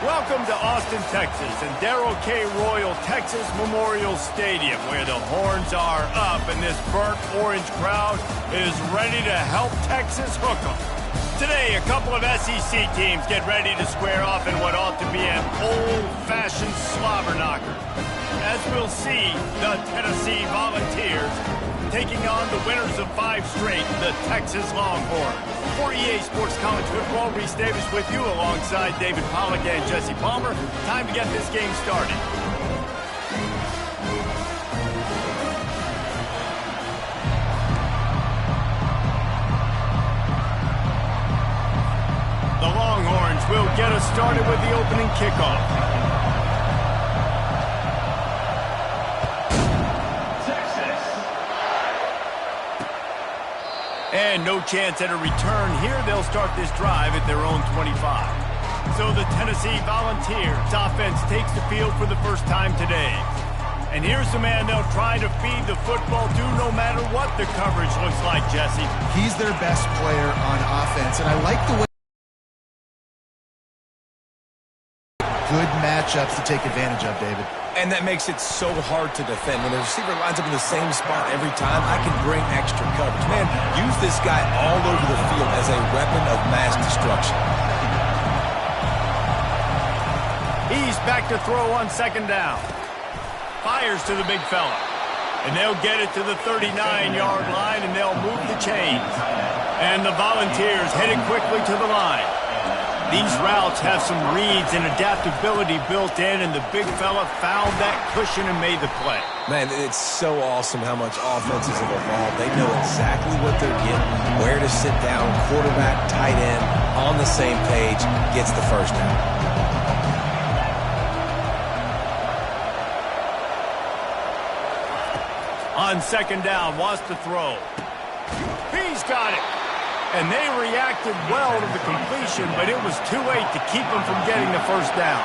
Welcome to Austin, Texas, and Darrell K. Royal Texas Memorial Stadium, where the horns are up and this burnt orange crowd is ready to help Texas hook 'em. Today, a couple of SEC teams get ready to square off in what ought to be an old-fashioned slobber knocker. As we'll see, the Tennessee Volunteers taking on the winners of 5 straight, the Texas Longhorns. For EA Sports College Football, Reese Davis with you alongside David Pollack and Jesse Palmer. Time to get this game started. The Longhorns will get us started with the opening kickoff. And no chance at a return here. They'll start this drive at their own 25. So the Tennessee Volunteers offense takes the field for the first time today. And here's the man they'll try to feed the football to no matter what the coverage looks like, Jesse. He's their best player on offense, and I like the way good matchups to take advantage of, David. And that makes it so hard to defend. When the receiver lines up in the same spot every time, I can bring extra coverage. Man, use this guy all over the field as a weapon of mass destruction. He's back to throw on second down. Fires to the big fella. And they'll get it to the 39-yard line, and they'll move the chains. And the Volunteers headed quickly to the line. These routes have some reads and adaptability built in, and the big fella found that cushion and made the play. Man, it's so awesome how much offenses have evolved. They know exactly what they're getting, where to sit down, quarterback, tight end, on the same page, gets the first down. On second down, wants to throw. He's got it. And they reacted well to the completion, but it was too late to keep them from getting the first down.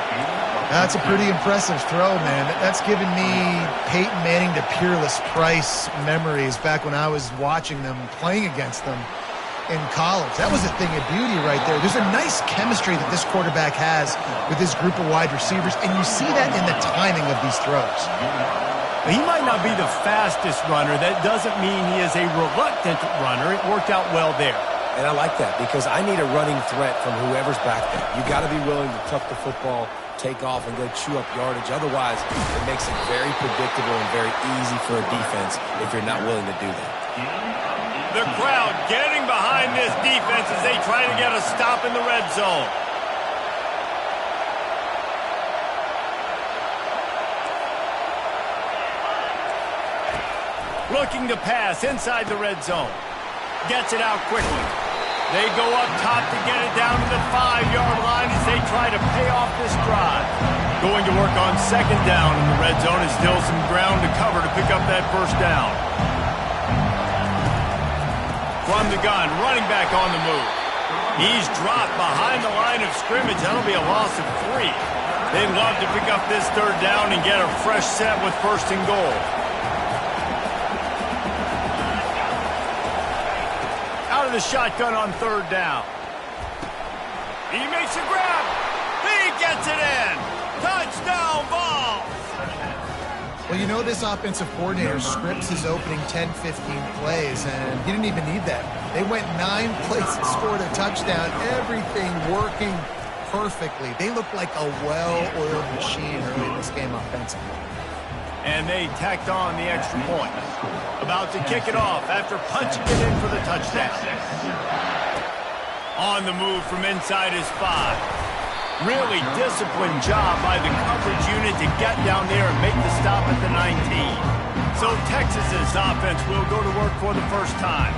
That's a pretty impressive throw, man. That's given me Peyton Manning to Peerless Price memories back when I was watching them, playing against them in college. That was a thing of beauty right there. There's a nice chemistry that this quarterback has with his group of wide receivers, and you see that in the timing of these throws. He might not be the fastest runner. That doesn't mean he is a reluctant runner. It worked out well there. And I like that because I need a running threat from whoever's back there. You got to be willing to tuck the football, take off, and go chew up yardage. Otherwise, it makes it very predictable and very easy for a defense if you're not willing to do that. The crowd getting behind this defense as they try to get a stop in the red zone. Looking to pass inside the red zone. Gets it out quickly. They go up top to get it down to the 5-yard line as they try to pay off this drive. Going to work on second down in the red zone is still some ground to cover to pick up that first down. From the gun, running back on the move. He's dropped behind the line of scrimmage. That'll be a loss of 3. They'd love to pick up this third down and get a fresh set with first and goal. Out of the shotgun on third down. He makes a grab. He gets it in. Touchdown ball. Well, you know this offensive coordinator scripts his opening 10, 15 plays, and he didn't even need that. They went 9 plays and scored a touchdown. Everything working perfectly. They look like a well-oiled machine early in this game offensively. And they tacked on the extra point. About to kick it off after punching it in for the touchdown. On the move from inside his 5. Really disciplined job by the coverage unit to get down there and make the stop at the 19. So Texas's offense will go to work for the first time.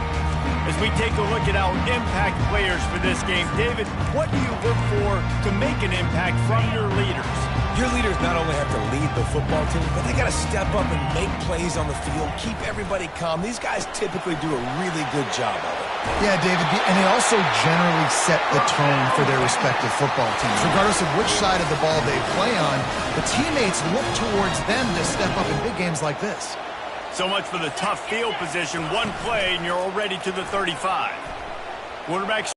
As we take a look at our impact players for this game, David, what do you look for to make an impact from your leaders? Your leaders not only have to lead the football team, but they got to step up and make plays on the field, keep everybody calm. These guys typically do a really good job of it. Yeah, David, and they also generally set the tone for their respective football teams. Regardless of which side of the ball they play on, the teammates look towards them to step up in big games like this. So much for the tough field position. One play, and you're already to the 35. Quarterback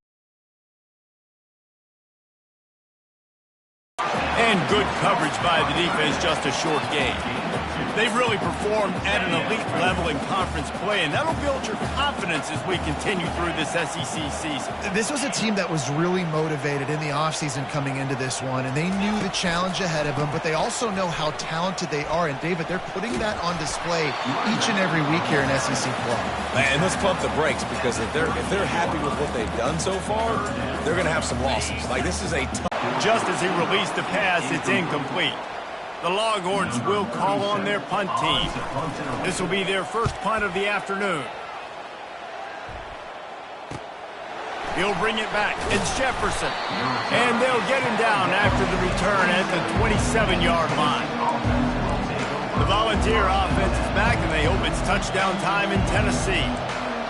And good coverage by the defense, just a short gain. They've really performed at an elite level in conference play, and that'll build your confidence as we continue through this SEC season. This was a team that was really motivated in the offseason coming into this one, and they knew the challenge ahead of them, but they also know how talented they are. And, David, they're putting that on display each and every week here in SEC play. And let's pump the brakes, because if they're happy with what they've done so far, they're going to have some losses. Like, this is a tough. Just as he released the pass, it's incomplete. The Longhorns will call on their punt team. This will be their first punt of the afternoon. He'll bring it back. It's Jefferson. And they'll get him down after the return at the 27-yard line. The Volunteer offense is back, and they hope it's touchdown time in Tennessee.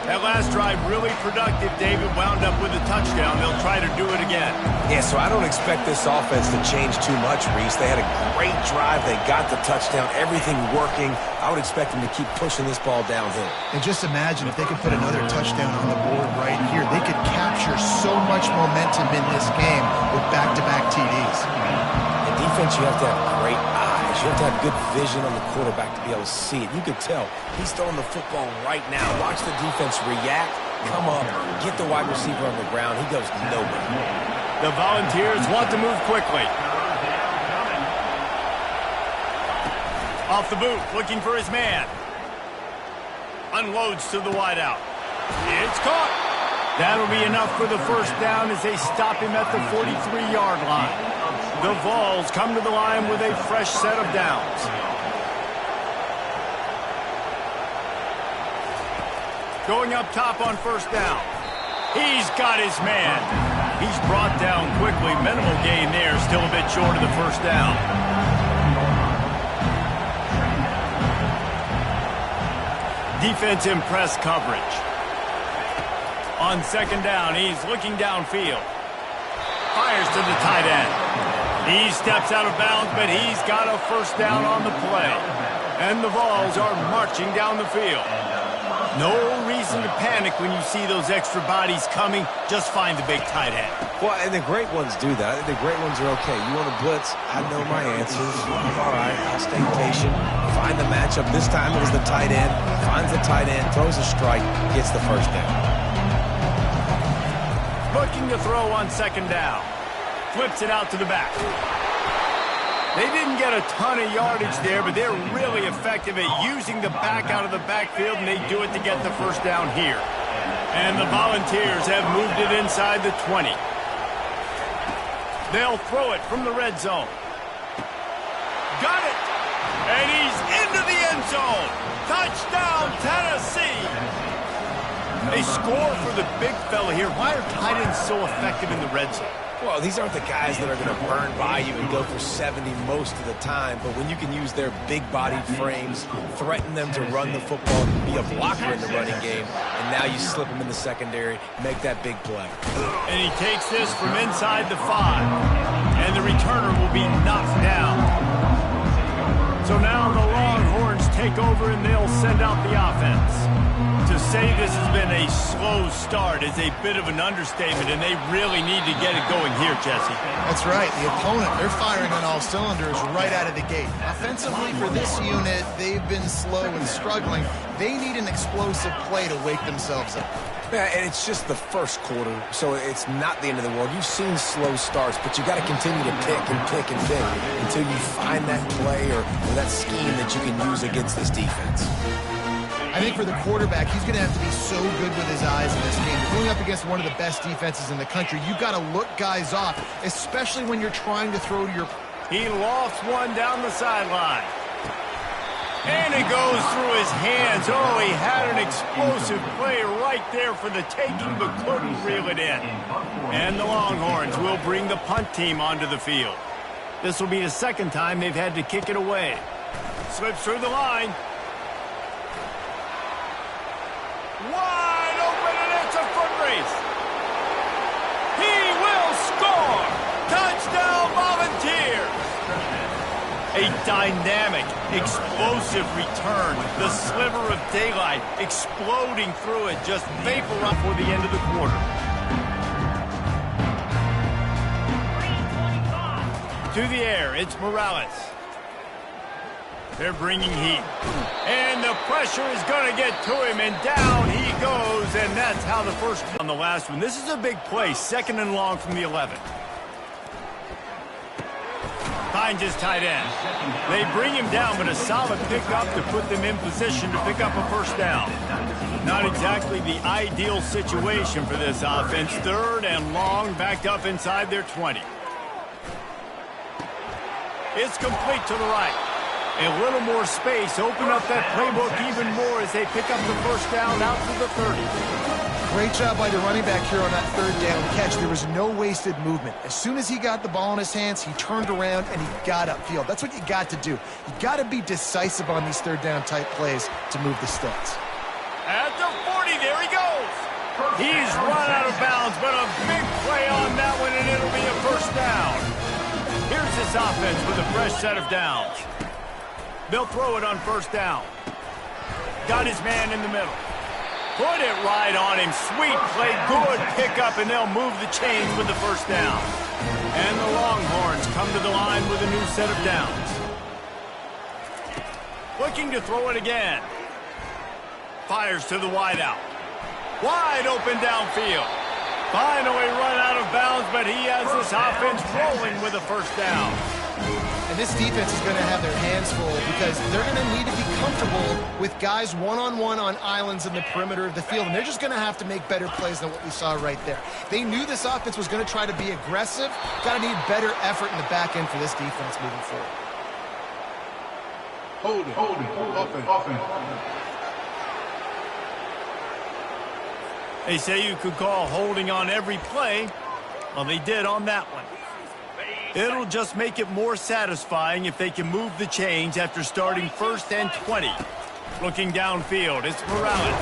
That last drive really productive. David wound up with a touchdown. They'll try to do it again. Yeah, so I don't expect this offense to change too much, Reese. They had a great drive. They got the touchdown. Everything working. I would expect them to keep pushing this ball downhill. And just imagine if they could put another touchdown on the board right here. They could capture so much momentum in this game with back-to-back TDs. In defense, you have to have great eyes. You have to have good vision on the quarterback to be able to see it. You could tell he's throwing the football right now. Watch the defense react, come up, get the wide receiver on the ground. He goes nowhere. The Volunteers want to move quickly. Off the boot, looking for his man. Unloads to the wideout. It's caught. That'll be enough for the first down as they stop him at the 43-yard line. The Vols come to the line with a fresh set of downs. Going up top on first down. He's got his man. He's brought down quickly. Minimal gain there, still a bit short of the first down. Defense in press coverage. On second down, he's looking downfield. Fires to the tight end. He steps out of bounds, but he's got a first down on the play. And the Vols are marching down the field. No reason to panic when you see those extra bodies coming. Just find the big tight end. Well, and the great ones do that. The great ones are okay. You want to blitz? I know my answers. All right, I'll stay patient. Find the matchup. This time it was the tight end. Finds the tight end, throws a strike, gets the first down. Looking to throw on second down. Flips it out to the back. They didn't get a ton of yardage there, but they're really effective at using the back out of the backfield, and they do it to get the first down here. And the Volunteers have moved it inside the 20. They'll throw it from the red zone. Got it! And he's into the end zone. Touchdown, Tennessee! They score for the big fella here. Why are tight ends so effective in the red zone? Well, these aren't the guys that are going to burn by you and go for 70 most of the time, but when you can use their big-bodied frames, threaten them to run the football, be a blocker in the running game, and now you slip them in the secondary, make that big play. And he takes this from inside the 5, and the returner will be knocked down. So now the Longhorns take over, and they'll send out the offense. To say this has been a slow start is a bit of an understatement, and they really need to get it going here, Jesse. That's right. The opponent, they're firing on all cylinders right out of the gate. Offensively, for this unit, they've been slow and struggling. They need an explosive play to wake themselves up. Yeah, and it's just the first quarter, so it's not the end of the world. You've seen slow starts, but you got to continue to pick and pick and pick until you find that play or that scheme that you can use against this defense. I think for the quarterback, he's going to have to be so good with his eyes in this game. Going up against one of the best defenses in the country, you've got to look guys off, especially when you're trying to throw to your... He lofts one down the sideline. And it goes through his hands. Oh, he had an explosive play right there for the taking, but couldn't reel it in. And the Longhorns will bring the punt team onto the field. This will be the second time they've had to kick it away. Slips through the line. Wide open, and it's a foot race. He will score. Touchdown, Volunteers. A dynamic, explosive return. The sliver of daylight exploding through it, just vaporized for the end of the quarter. To the air, it's Morales. They're bringing heat. And the pressure is going to get to him, and down he goes, and that's how the first on the last one. This is a big play, 2nd and long from the 11. Finds his tight end. They bring him down, but a solid pickup to put them in position to pick up a first down. Not exactly the ideal situation for this offense. 3rd and long, backed up inside their 20. It's complete to the right. A little more space. Open up that playbook even more as they pick up the first down out to the 30. Great job by the running back here on that 3rd down catch. There was no wasted movement. As soon as he got the ball in his hands, he turned around and he got upfield. That's what you got to do. You got to be decisive on these 3rd down type plays to move the sticks. At the 40, there he goes. He's run out of bounds, but a big play on that one, and it'll be a first down. Here's this offense with a fresh set of downs. They'll throw it on first down. Got his man in the middle. Put it right on him. Sweet play, good pickup, and they'll move the chains with the first down. And the Longhorns come to the line with a new set of downs. Looking to throw it again. Fires to the wideout. Wide open downfield. Finally run out of bounds, but he has this offense rolling with a first down. And this defense is going to have their hands full because they're going to need to be comfortable with guys one-on-one on islands in the perimeter of the field, and they're just going to have to make better plays than what we saw right there. They knew this offense was going to try to be aggressive. Got to need better effort in the back end for this defense moving forward. Hold it. Offense. They say you could call holding on every play. Well, they did on that one. It'll just make it more satisfying if they can move the chains after starting 1st and 20. Looking downfield, it's Morales.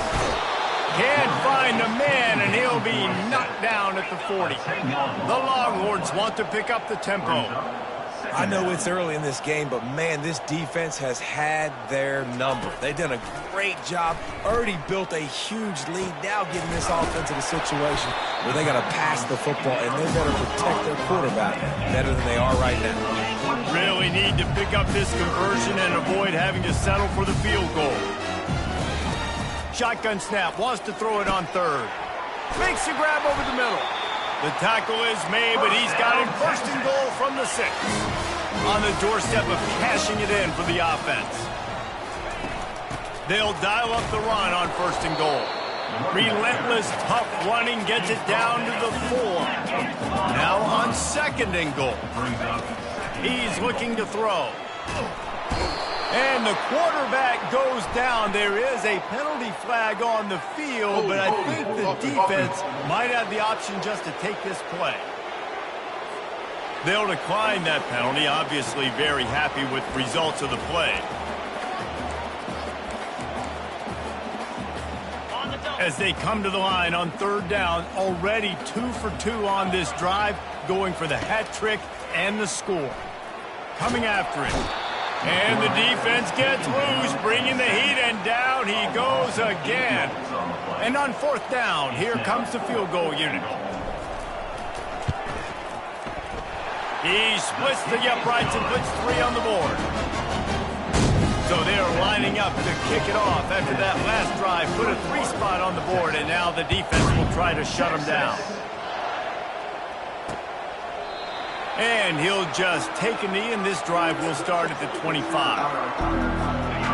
Can't find a man, and he'll be knocked down at the 40. The Longhorns want to pick up the tempo. I know it's early in this game, but, man, this defense has had their number. They've done a great job, already built a huge lead, now getting this offense in a situation where they got to pass the football, and they better protect their quarterback better than they are right now. Really need to pick up this conversion and avoid having to settle for the field goal. Shotgun snap, wants to throw it on 3rd. Makes the grab over the middle. The tackle is made, but he's got him 1st and goal from the 6. On the doorstep of cashing it in for the offense. They'll dial up the run on 1st and goal. Relentless, tough running gets it down to the 4. Now on 2nd and goal. He's looking to throw. And the quarterback goes down. There is a penalty flag on the field, but I think the defense might have the option just to take this play. They'll decline that penalty, obviously very happy with the results of the play. As they come to the line on 3rd down, already 2 for 2 on this drive, going for the hat trick and the score. Coming after it. And the defense gets loose, bringing the heat, and down he goes again. And on 4th down, here comes the field goal unit. He splits the uprights and puts 3 on the board. So they're lining up to kick it off after that last drive. Put a 3 spot on the board, and now the defense will try to shut them down. And he'll just take a knee, and this drive will start at the 25.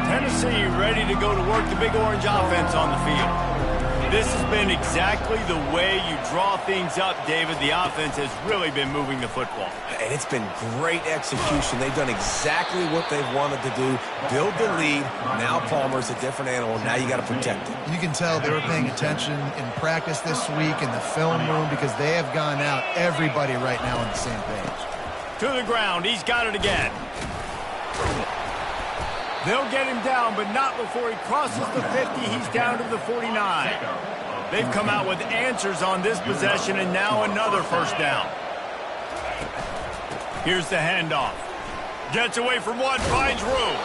Tennessee ready to go to work the Big Orange offense on the field. This has been exactly the way you draw things up, David. The offense has really been moving the football. And it's been great execution. They've done exactly what they've wanted to do. Build the lead. Now Palmer's a different animal. Now you got to protect it. You can tell they were paying attention in practice this week in the film room because they have gone out, everybody right now on the same page. To the ground. He's got it again. They'll get him down, but not before he crosses the 50. He's down to the 49. They've come out with answers on this possession, and now another first down. Here's the handoff. Gets away from one, finds room.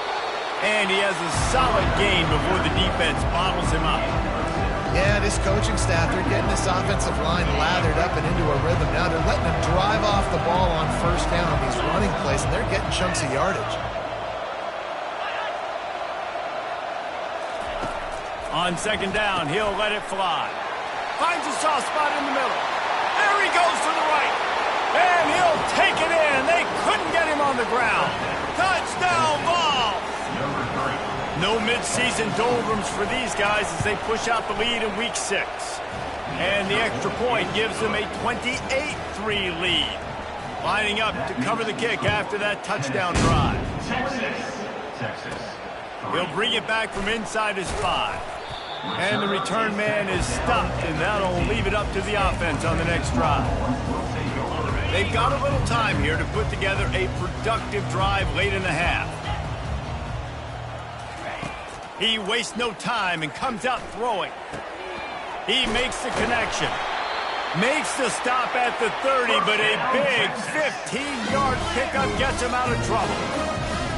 And he has a solid gain before the defense bottles him up. Yeah, this coaching staff, they're getting this offensive line lathered up and into a rhythm. Now they're letting them drive off the ball on first down on these running plays, and they're getting chunks of yardage. On second down, he'll let it fly. Finds a soft spot in the middle. There he goes to the right. And he'll take it in. They couldn't get him on the ground. Touchdown ball. No mid-season doldrums for these guys as they push out the lead in Week 6. And the extra point gives them a 28-3 lead. Lining up to cover the kick after that touchdown drive. Texas. He'll bring it back from inside his 5. And the return man is stopped, and that'll leave it up to the offense on the next drive. They've got a little time here to put together a productive drive late in the half. He wastes no time and comes out throwing. He makes the connection. Makes the stop at the 30, but a big 15-yard pickup gets him out of trouble.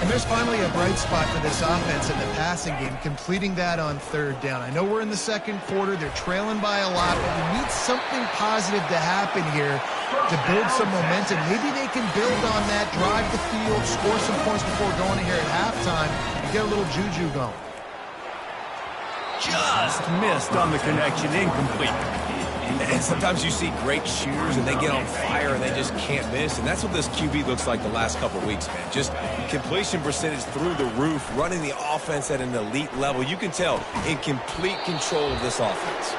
And there's finally a bright spot for this offense in the passing game, completing that on third down. I know we're in the second quarter. They're trailing by a lot, but we need something positive to happen here to build some momentum. Maybe they can build on that, drive the field, score some points before going here at halftime, and get a little juju going. Just missed on the connection, incomplete. And sometimes you see great shooters and they get on fire and they just can't miss. And that's what this QB looks like the last couple weeks, man. Just completion percentage through the roof, running the offense at an elite level. You can tell in complete control of this offense.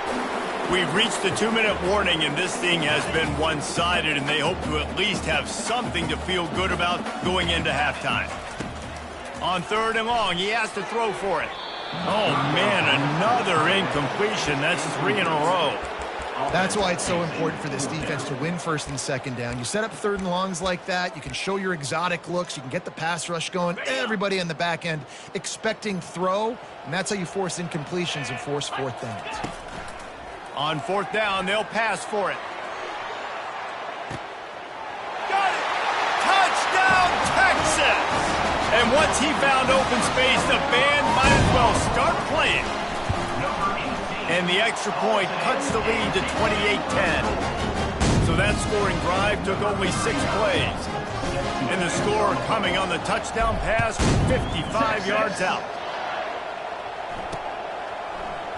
We've reached the 2-minute warning, and this thing has been one-sided, and they hope to at least have something to feel good about going into halftime. On third and long, he has to throw for it. Oh, man, another incompletion. That's 3 in a row. That's why it's so important for this defense to win first and second down. You set up third and longs like that, you can show your exotic looks, you can get the pass rush going, everybody on the back end expecting throw, and that's how you force incompletions and force fourth downs. On fourth down, they'll pass for it. Got it! Touchdown, Texas! And once he found open space, the band might as well start playing. And the extra point cuts the lead to 28-10. So that scoring drive took only 6 plays. And the score coming on the touchdown pass from 55 yards out.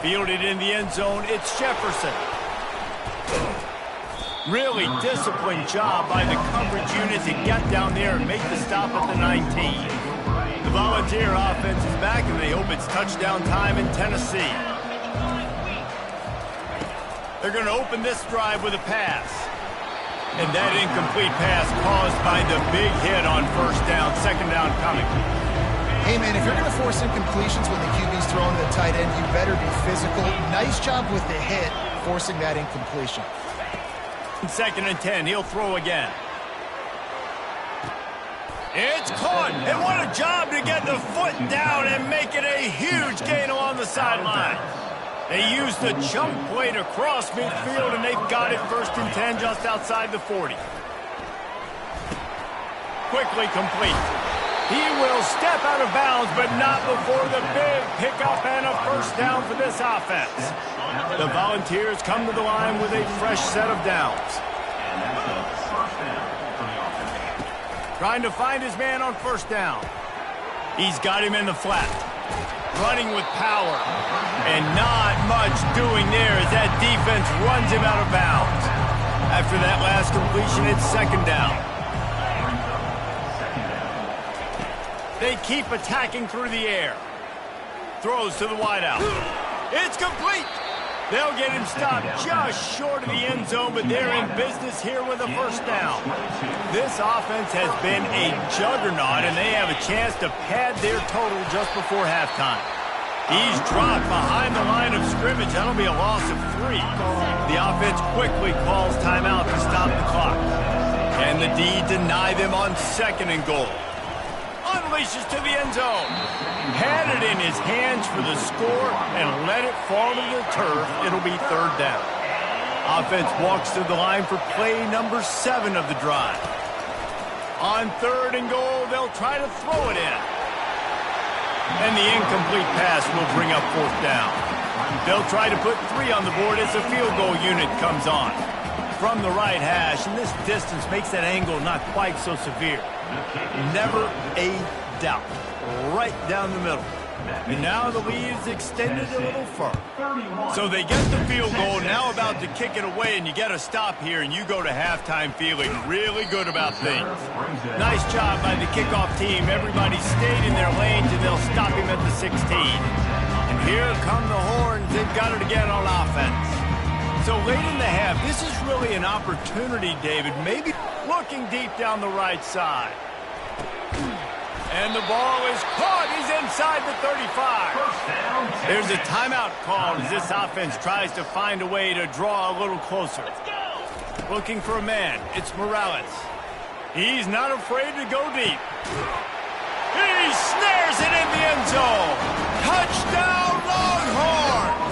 Fielded in the end zone, it's Jefferson. Really disciplined job by the coverage unit to get down there and make the stop at the 19. The Volunteer offense is back, and they hope it's touchdown time in Tennessee. They're going to open this drive with a pass. And that incomplete pass caused by the big hit on first down, second down coming. Hey, man, if you're going to force incompletions when the QB's throwing to the tight end, you better be physical. Nice job with the hit, forcing that incompletion. Second and 10, he'll throw again. It's caught, and what a job to get the foot down and make it a huge gain along the sideline. They used the chunk play to cross midfield, and they've got it first and 10 just outside the 40. Quickly complete. He will step out of bounds, but not before the big pickup and a first down for this offense. The Volunteers come to the line with a fresh set of downs. Trying to find his man on first down. He's got him in the flat. Running with power. And not much doing there as that defense runs him out of bounds. After that last completion, it's second down. They keep attacking through the air. Throws to the wideout. It's complete. They'll get him stopped just short of the end zone, but they're in business here with a first down. This offense has been a juggernaut, and they have a chance to pad their total just before halftime. He's dropped behind the line of scrimmage. That'll be a loss of 3. The offense quickly calls timeout to stop the clock. And the D deny them on second and goal. Unleashes to the end zone. Had it in his hands for the score and let it fall to the turf. It'll be third down. Offense walks to the line for play number 7 of the drive. On third and goal, they'll try to throw it in. And the incomplete pass will bring up fourth down. They'll try to put 3 on the board as the field goal unit comes on. From the right hash, and this distance makes that angle not quite so severe. Never a doubt. Right down the middle. And now the lead is extended a little further. So they get the field goal, now about to kick it away, and you get a stop here, and you go to halftime feeling really good about things. Nice job by the kickoff team. Everybody stayed in their lanes, and they'll stop him at the 16. And here come the horns. They've got it again on offense. So late in the half, this is really an opportunity, David, maybe looking deep down the right side. And the ball is caught. He's inside the 35. There's a timeout called as this offense tries to find a way to draw a little closer. Looking for a man. It's Morales. He's not afraid to go deep. He snares it in the end zone. Touchdown, Longhorns!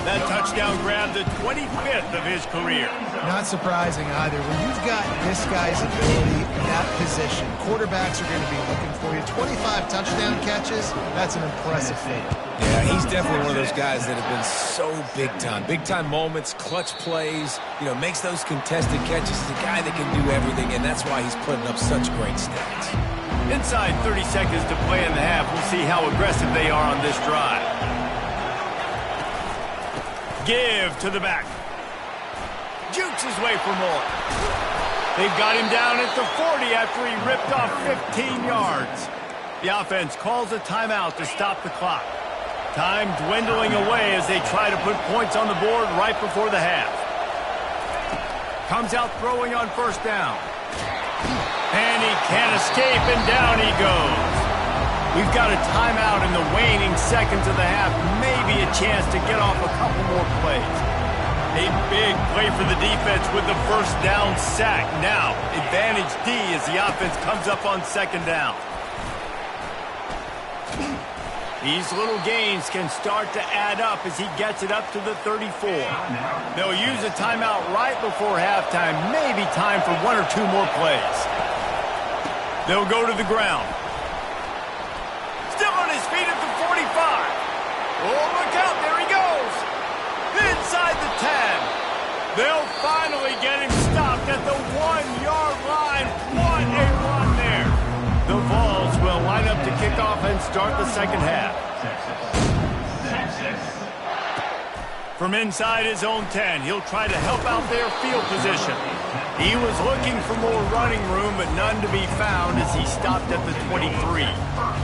That touchdown grabbed the 25th of his career. Not surprising either. When you've got this guy's ability in that position, quarterbacks are going to be looking for you. 25 touchdown catches, that's an impressive feat. Yeah, he's definitely one of those guys that have been so big time. Big time moments, clutch plays, makes those contested catches. He's a guy that can do everything, and that's why he's putting up such great stats. Inside 30 seconds to play in the half. We'll see how aggressive they are on this drive. Give to the back. Jukes his way for more. They've got him down at the 40 after he ripped off 15 yards. The offense calls a timeout to stop the clock. Time dwindling away as they try to put points on the board right before the half. Comes out throwing on first down. And he can't escape, and down he goes. We've got a timeout in the waning seconds of the half. Maybe a chance to get off a couple more plays. A big play for the defense with the first down sack. Now, advantage D as the offense comes up on second down. These little gains can start to add up as he gets it up to the 34. They'll use a timeout right before halftime. Maybe time for 1 or 2 more plays. They'll go to the ground. Still on his feet at the 45. Oh, look out. There he goes. Inside the 10. They'll finally get him stopped at the 1-yard line. What a run there. The Vols will line up to kick off and start the second half. From inside his own 10, he'll try to help out their field position. He was looking for more running room, but none to be found as he stopped at the 23.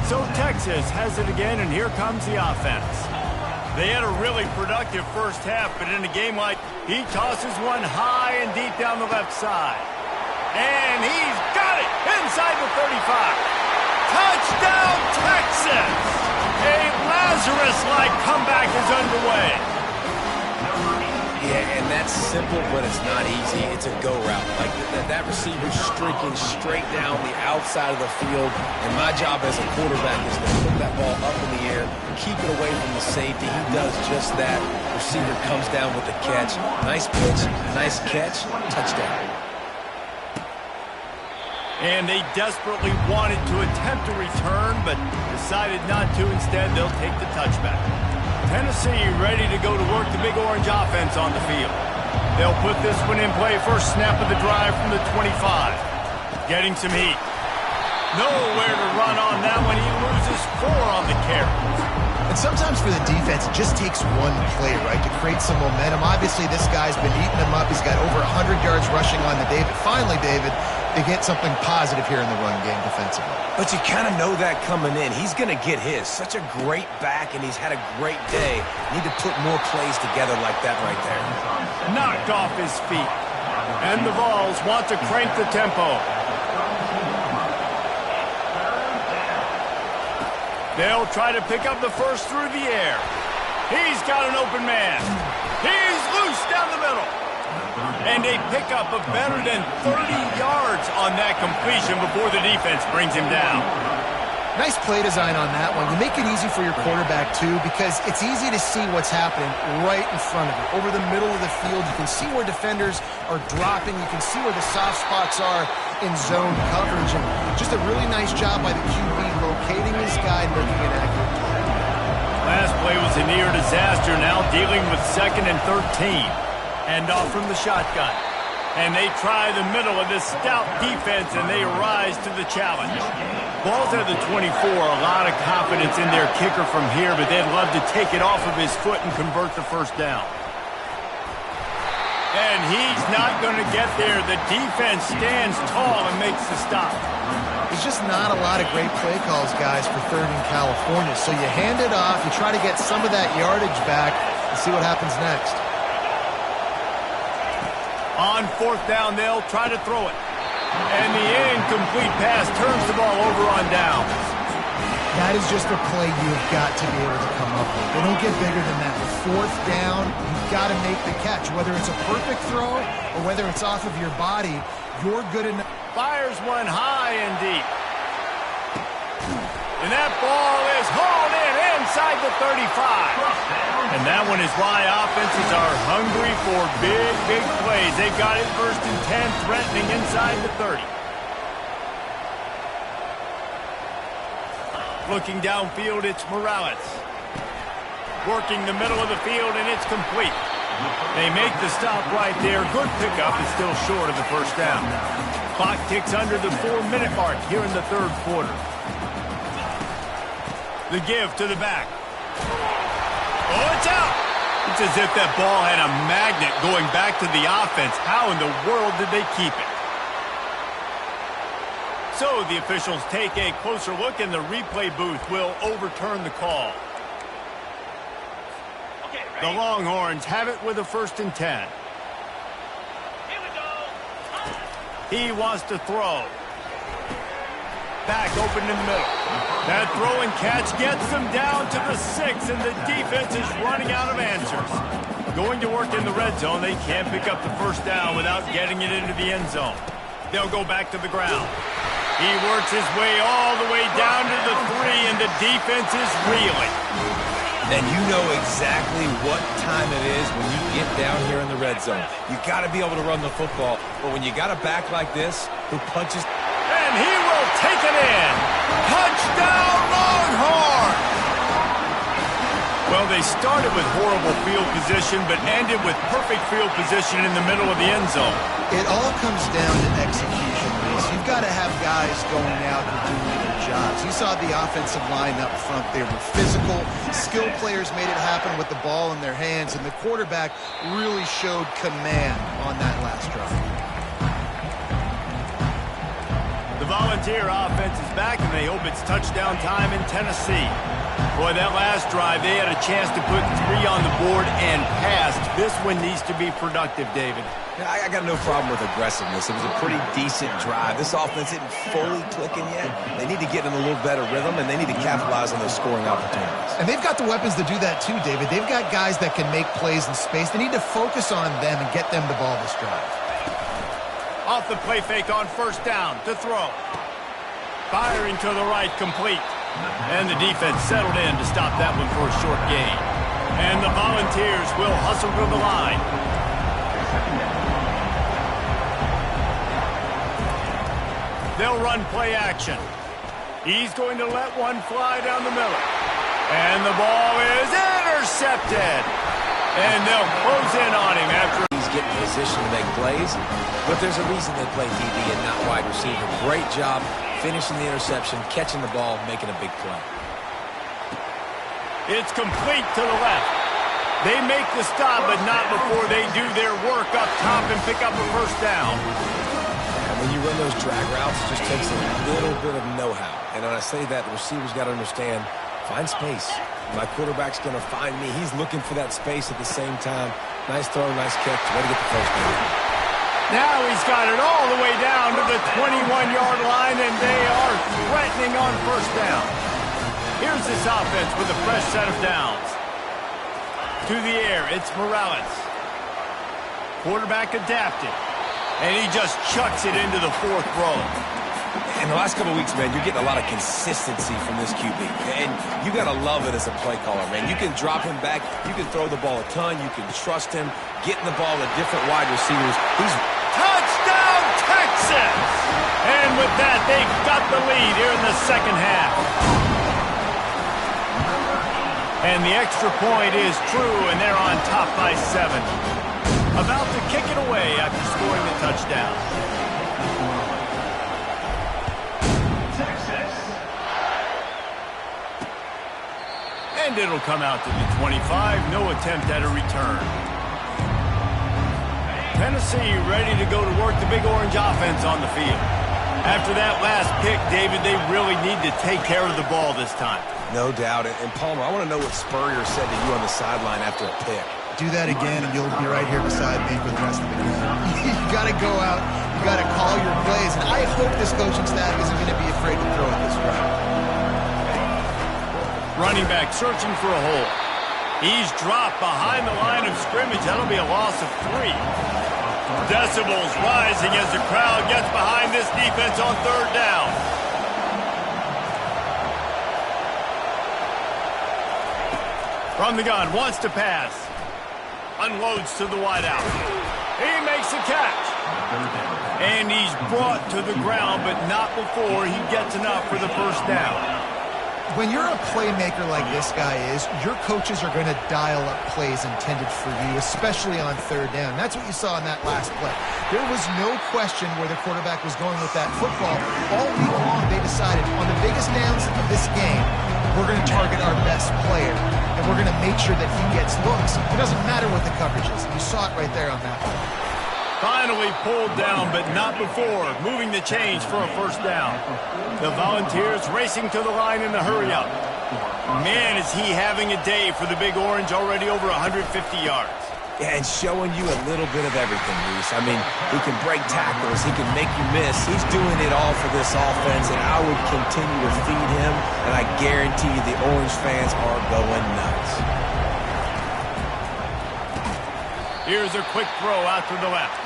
So Texas has it again, and here comes the offense. They had a really productive first half, but in a game like, he tosses one high and deep down the left side. And he's got it inside the 35. Touchdown, Texas! A Lazarus-like comeback is underway. Yeah, and that's simple, but it's not easy. It's a go route. Like that receiver's streaking straight down the outside of the field, and my job as a quarterback is to put that ball up in the air, keep it away from the safety. He does just that. Receiver comes down with the catch. Nice pitch, nice catch, touchdown. And they desperately wanted to attempt a return, but decided not to. Instead, they'll take the touchback. Tennessee ready to go to work the Big Orange offense on the field. They'll put this one in play. First snap of the drive from the 25. Getting some heat. Nowhere to run on that one. He loses 4 on the carry. And sometimes for the defense, it just takes one play, right, to create some momentum. Obviously, this guy's been eating them up. He's got over 100 yards rushing on the day. But finally, David, they get something positive here in the run game defensively. But you kind of know that coming in. He's going to get his. Such a great back, and he's had a great day. Need to put more plays together like that right there. Knocked off his feet. And the Vols want to crank the tempo. They'll try to pick up the first through the air. He's got an open man. He's loose down the middle. And a pickup of better than 30 yards on that completion before the defense brings him down. Nice play design on that one. You make it easy for your quarterback, too, because it's easy to see what's happening right in front of you. Over the middle of the field, you can see where defenders are dropping. You can see where the soft spots are in zone coverage. And just a really nice job by the QB locating this guy and making an accurate play. Last play was an near disaster now, dealing with 2nd and 13. And off from the shotgun. And they try the middle of this stout defense, and they rise to the challenge. Ball's at the 24. A lot of confidence in their kicker from here, but they'd love to take it off of his foot and convert the first down. And he's not going to get there. The defense stands tall and makes the stop. There's just not a lot of great play calls, guys, for 3rd and California. So you hand it off, you try to get some of that yardage back, and see what happens next. On 4th down, they'll try to throw it. And the incomplete pass turns the ball over on downs. That is just a play you've got to be able to come up with. They don't get bigger than that. 4th down, you've got to make the catch. Whether it's a perfect throw or whether it's off of your body, you're good enough. Fires one high and deep. And that ball is hauled in inside the 35. And that one is why offenses are hungry for big, big plays. They got it 1st and 10, threatening inside the 30. Looking downfield, it's Morales. Working the middle of the field, and it's complete. They make the stop right there. Good pickup is still short of the first down. Clock ticks under the 4-minute mark here in the 3rd quarter. The give to the back. Oh, it's out! It's as if that ball had a magnet going back to the offense. How in the world did they keep it? So the officials take a closer look, and the replay booth will overturn the call. The Longhorns have it with a 1st and 10. Here we go. He wants to throw. Back open in the middle. That throw and catch gets them down to the 6, and the defense is running out of answers. Going to work in the red zone. They can't pick up the first down without getting it into the end zone. They'll go back to the ground. He works his way all the way down to the 3, and the defense is reeling. And you know exactly what time it is when you get down here in the red zone. You got to be able to run the football, but when you got a back like this who punches... And he will take it in. Touchdown, Longhorns! Well, they started with horrible field position, but ended with perfect field position in the middle of the end zone. It all comes down to execution, Reese. You've got to have guys going out and doing their jobs. You saw the offensive line up front. They were physical. Skilled players made it happen with the ball in their hands, and the quarterback really showed command on that last drive. The Volunteer offense is back, and they hope it's touchdown time in Tennessee. Boy, that last drive, they had a chance to put 3 on the board and passed. This one needs to be productive, David. I got no problem with aggressiveness. It was a pretty decent drive. This offense isn't fully clicking yet. They need to get in a little better rhythm, and they need to capitalize on those scoring opportunities. And they've got the weapons to do that too, David. They've got guys that can make plays in space. They need to focus on them and get them the ball this drive. Off the play fake on 1st down to throw. Firing to the right, complete. And the defense settled in to stop that one for a short gain. And the Volunteers will hustle to the line. They'll run play action. He's going to let one fly down the middle. And the ball is intercepted. And they'll close in on him after he's getting in position to make plays. But there's a reason they play DB and not wide receiver. Great job finishing the interception, catching the ball, making a big play. It's complete to the left. They make the stop, but not before they do their work up top and pick up a first down. And when you run those drag routes, it just takes a little bit of know-how. And when I say that, the receiver's got to understand, find space. My quarterback's going to find me. He's looking for that space at the same time. Nice throw, nice catch. Way to get the first down. Now he's got it all the way down to the 21-yard line, and they are threatening on first down. Here's this offense with a fresh set of downs. To the air, it's Morales. Quarterback adapted, and he just chucks it into the 4th row. In the last couple of weeks, man, you're getting a lot of consistency from this QB. And you got to love it as a play caller, man. You can drop him back. You can throw the ball a ton. You can trust him, getting the ball to different wide receivers. He's touchdown, Texas! And with that, they've got the lead here in the second half. And the extra point is true, and they're on top by 7. About to kick it away after scoring the touchdown. And it'll come out to the 25. No attempt at a return. Tennessee ready to go to work the Big Orange offense on the field. After that last pick, David, they really need to take care of the ball this time. No doubt. And Palmer, I want to know what Spurrier said to you on the sideline after a pick. Do that again, and you'll be right here beside me for the rest of the game. You got to go out. You got to call your plays. And I hope this coaching staff isn't going to be afraid to throw it this way. Running back searching for a hole. He's dropped behind the line of scrimmage. That'll be a loss of 3. Decibels rising as the crowd gets behind this defense on 3rd down. From the gun, wants to pass. Unloads to the wideout. He makes a catch. And he's brought to the ground, but not before he gets enough for the first down. When you're a playmaker like this guy is, your coaches are going to dial up plays intended for you, especially on 3rd down. That's what you saw in that last play. There was no question where the quarterback was going with that football. All week long, they decided on the biggest downs of this game, we're going to target our best player, and we're going to make sure that he gets looks. It doesn't matter what the coverage is. You saw it right there on that one. Finally pulled down, but not before. Moving the chains for a first down. The Volunteers racing to the line in the hurry-up. Man, is he having a day for the Big Orange, already over 150 yards. Yeah, and showing you a little bit of everything, Reese. I mean, he can break tackles. He can make you miss. He's doing it all for this offense, and I would continue to feed him, and I guarantee you the Orange fans are going nuts. Here's a quick throw out to the left.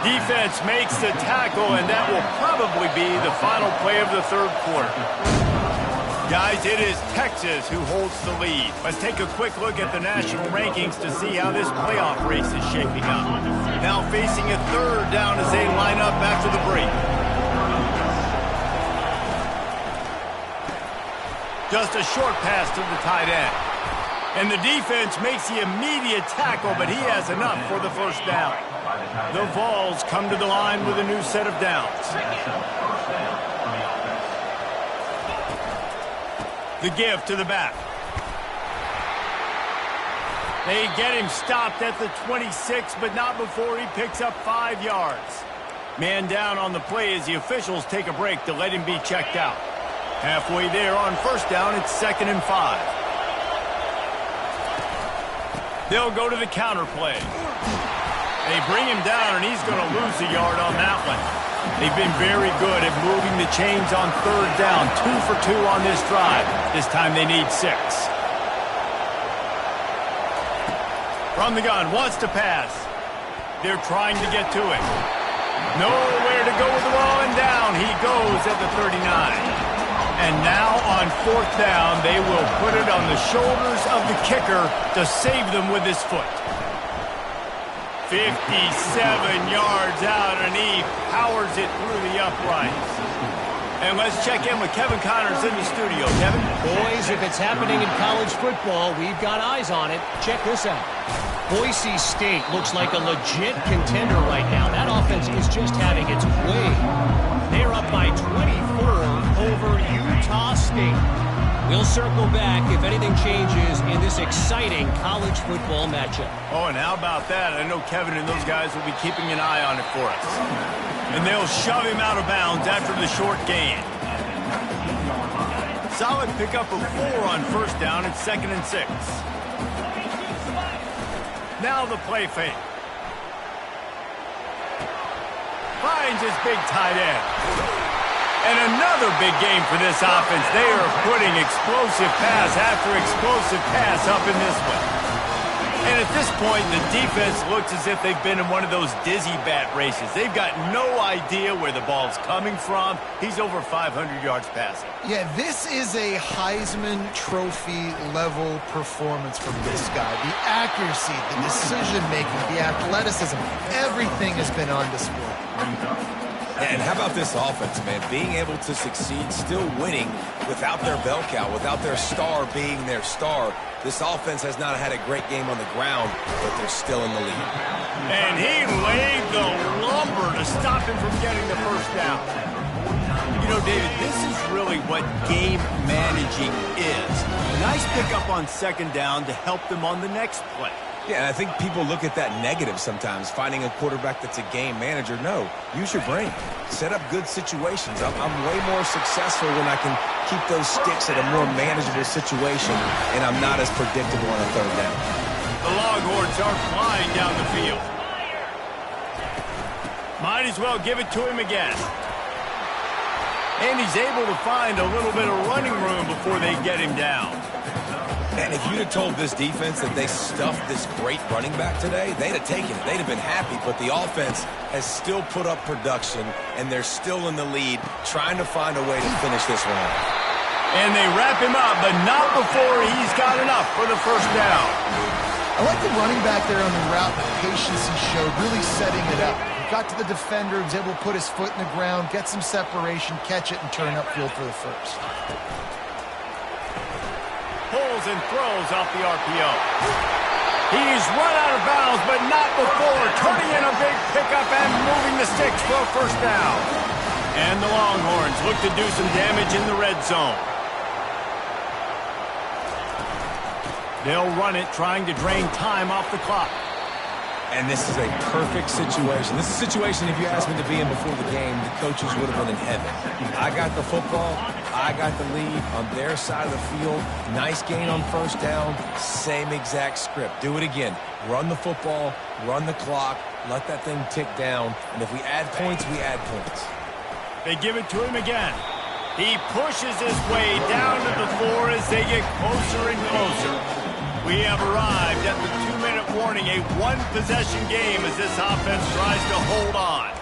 Defense makes the tackle, and that will probably be the final play of the 3rd quarter. Guys, it is Texas who holds the lead. Let's take a quick look at the national rankings to see how this playoff race is shaping up. Now facing a 3rd down as they line up after the break. Just a short pass to the tight end. And the defense makes the immediate tackle, but he has enough for the first down. The Vols come to the line with a new set of downs. The give to the back. They get him stopped at the 26, but not before he picks up 5 yards. Man down on the play as the officials take a break to let him be checked out. Halfway there on first down, it's 2nd and 5. They'll go to the counter play. They bring him down, and he's going to lose a yard on that one. They've been very good at moving the chains on 3rd down. 2 for 2 on this drive. This time they need 6. From the gun, wants to pass. They're trying to get to it. Nowhere to go with the ball, and down he goes at the 39. And now on 4th down, they will put it on the shoulders of the kicker to save them with his foot. 57 yards out, and he powers it through the uprights. And let's check in with Kevin Connors in the studio. Kevin? Boys, if it's happening in college football, we've got eyes on it. Check this out. Boise State looks like a legit contender right now. That offense is just having its way. They're up by 24 over Utah State. We'll circle back if anything changes in this exciting college football matchup. Oh, and how about that? I know Kevin and those guys will be keeping an eye on it for us. And they'll shove him out of bounds after the short gain. Solid pickup of 4 on first down. It's 2nd and 6. Now the play fake. Finds his big tight end. And another big game for this offense. They are putting explosive pass after explosive pass up in this one. And at this point, the defense looks as if they've been in one of those dizzy bat races. They've got no idea where the ball's coming from. He's over 500 yards passing. Yeah, this is a Heisman Trophy level performance from this guy. The accuracy, the decision-making, the athleticism, everything has been on display. And how about this offense, man? Being able to succeed, still winning without their bell cow, without their star being their star. This offense has not had a great game on the ground, but they're still in the lead. And he laid the lumber to stop him from getting the first down. You know, David, this is really what game managing is. Nice pickup on second down to help them on the next play. Yeah, and I think people look at that negative sometimes, finding a quarterback that's a game manager. No, use your brain. Set up good situations. I'm way more successful when I can keep those sticks at a more manageable situation, and I'm not as predictable on a third down. The Longhorns are flying down the field. Might as well give it to him again. And he's able to find a little bit of running room before they get him down. And if you'd have told this defense that they stuffed this great running back today, they'd have taken it. They'd have been happy, but the offense has still put up production, and they're still in the lead, trying to find a way to finish this one off. And they wrap him up, but not before he's got enough for the first down. I like the running back there on the route, the patience he showed, really setting it up. He got to the defender, was able to put his foot in the ground, get some separation, catch it, and turn upfield for the first. Pulls and throws off the RPO. He's run out of bounds, but not before turning in a big pickup and moving the sticks for a first down. And the Longhorns look to do some damage in the red zone. They'll run it, trying to drain time off the clock. And this is a perfect situation. This is a situation, if you asked me to be in before the game, the coaches would have been in heaven. I got the football. I got the lead on their side of the field. Nice gain on first down. Same exact script. Do it again. Run the football, run the clock, let that thing tick down. And if we add points, we add points. They give it to him again. He pushes his way down to the floor as they get closer and closer. We have arrived at the 2-minute warning, a one-possession game as this offense tries to hold on.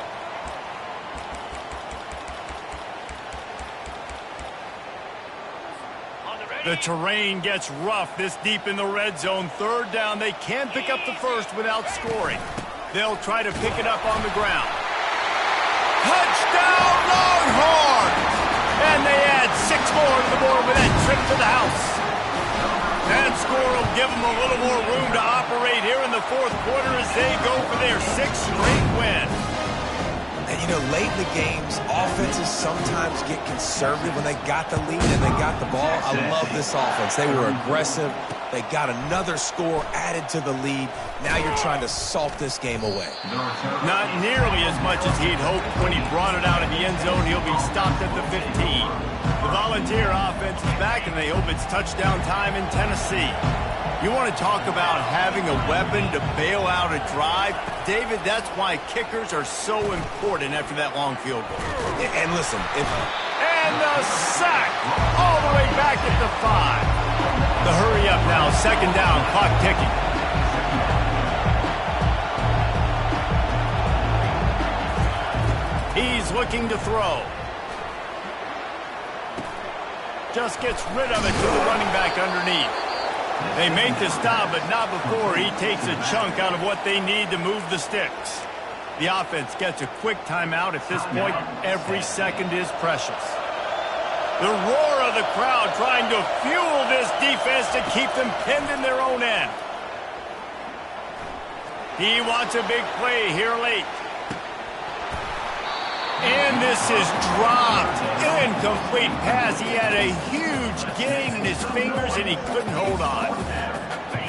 The terrain gets rough this deep in the red zone. Third down, they can't pick up the first without scoring. They'll try to pick it up on the ground. Touchdown, Longhorns! And they add 6 more to the board with that trip to the house. That score will give them a little more room to operate here in the fourth quarter as they go for their 6th straight win. And, you know, late in the games, offenses sometimes get conservative when they got the lead and they got the ball. I love this offense. They were aggressive. They got another score added to the lead. Now you're trying to salt this game away. Not nearly as much as he'd hoped when he brought it out of the end zone. He'll be stopped at the 15. The Volunteer offense is back, and they hope it's touchdown time in Tennessee. You want to talk about having a weapon to bail out a drive? David, that's why kickers are so important after that long field goal. And listen, And the sack all the way back at the 5. The hurry up now, second down, clock ticking. He's looking to throw. Just gets rid of it to the running back underneath. They make the stop, but not before he takes a chunk out of what they need to move the sticks. The offense gets a quick timeout. At this point, every second is precious. The roar of the crowd trying to fuel this defense to keep them pinned in their own end. He wants a big play here late. And this is dropped. Incomplete pass. He had a huge gain in his fingers, and he couldn't hold on.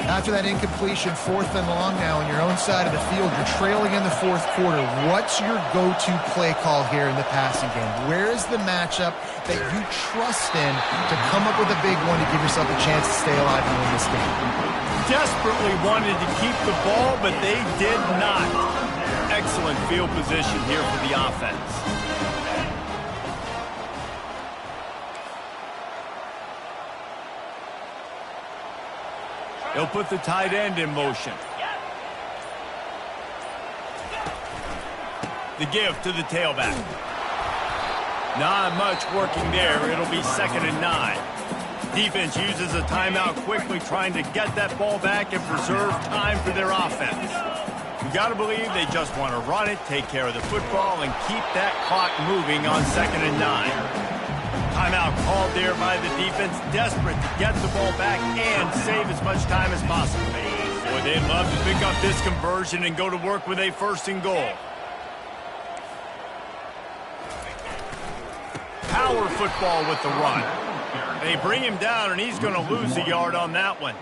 After that incompletion, 4th and long now on your own side of the field, you're trailing in the fourth quarter. What's your go-to play call here in the passing game? Where is the matchup that you trust in to come up with a big one to give yourself a chance to stay alive and win this game? Desperately wanted to keep the ball, but they did not. Excellent field position here for the offense. He'll put the tight end in motion. The give to the tailback. Not much working there. It'll be 2nd and 9. Defense uses a timeout quickly, trying to get that ball back and preserve time for their offense. You got to believe they just want to run it, take care of the football, and keep that clock moving on 2nd and 9. Timeout called there by the defense, desperate to get the ball back and save as much time as possible. Boy, they'd love to pick up this conversion and go to work with a 1st and goal. Power football with the run. They bring him down, and he's going to lose a yard on that one.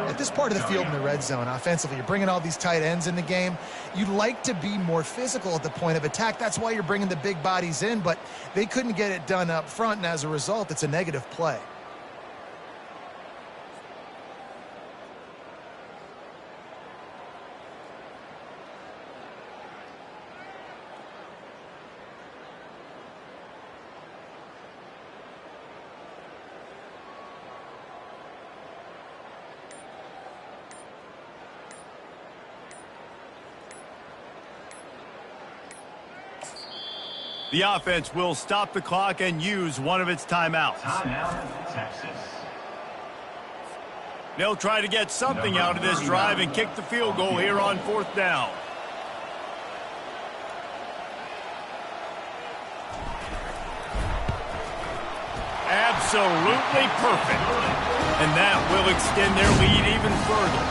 At this part of the field in the red zone, offensively, you're bringing all these tight ends in the game. You'd like to be more physical at the point of attack. That's why you're bringing the big bodies in, but they couldn't get it done up front, and as a result, it's a negative play. The offense will stop the clock and use one of its timeouts. Timeout, Texas. They'll try to get something out of this drive and kick the field goal here on 4th down. Absolutely perfect. And that will extend their lead even further.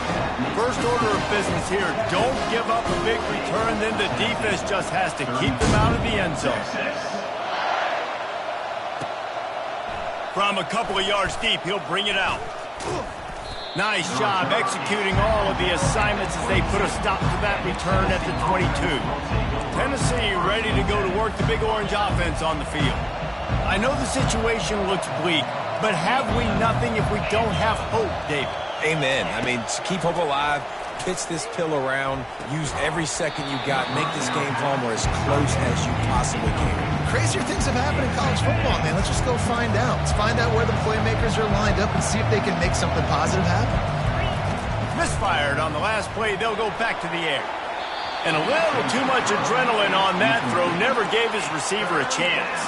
First order of business here, don't give up a big return, then the defense just has to keep them out of the end zone. From a couple of yards deep, he'll bring it out. Nice job executing all of the assignments as they put a stop to that return at the 22. Tennessee ready to go to work the Big Orange offense on the field. I know the situation looks bleak, but have we nothing if we don't have hope, David? Amen. I mean, keep hope alive, pitch this pill around, use every second you got, make this game home or as close as you possibly can. Crazier things have happened in college football, man. Let's just go find out. Let's find out where the playmakers are lined up and see if they can make something positive happen. Misfired on the last play. They'll go back to the air. And a little too much adrenaline on that throw never gave his receiver a chance.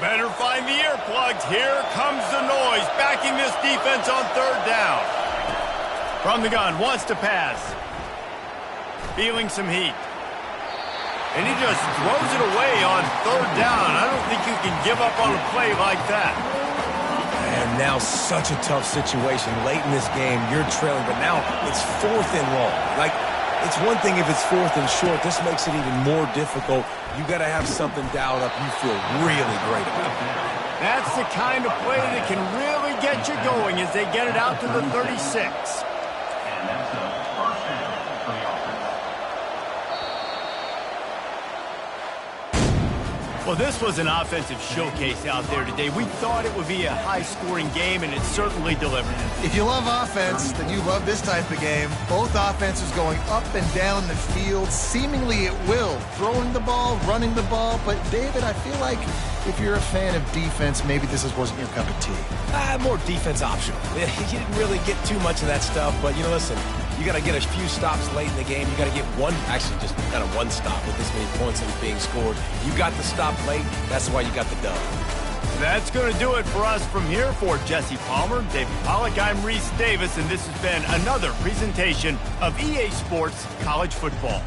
Better find the earplugs. Here comes the noise, backing this defense on 3rd down. From the gun, wants to pass. Feeling some heat. And he just throws it away on 3rd down. I don't think you can give up on a play like that. And now such a tough situation. Late in this game, you're trailing, but now it's 4th and long. Like, it's one thing if it's 4th and short. This makes it even more difficult. You got to have something dialed up you feel really great about. That's the kind of play that can really get you going as they get it out to the 36. And that's a 1st down for the offense. Well, this was an offensive showcase out there today. We thought it would be a high-scoring game, and it certainly delivered. If you love offense, then you love this type of game. Both offenses going up and down the field, seemingly at will. Throwing the ball, running the ball. But, David, I feel like if you're a fan of defense, maybe this wasn't your cup of tea. More defense optional. You didn't really get too much of that stuff, but, you know, listen, you got to get a few stops late in the game. You got to get one stop with this many points that are being scored. You got the stop late. That's why you got the dub. That's going to do it for us from here. For Jesse Palmer, David Pollack, I'm Reese Davis, and this has been another presentation of EA Sports College Football.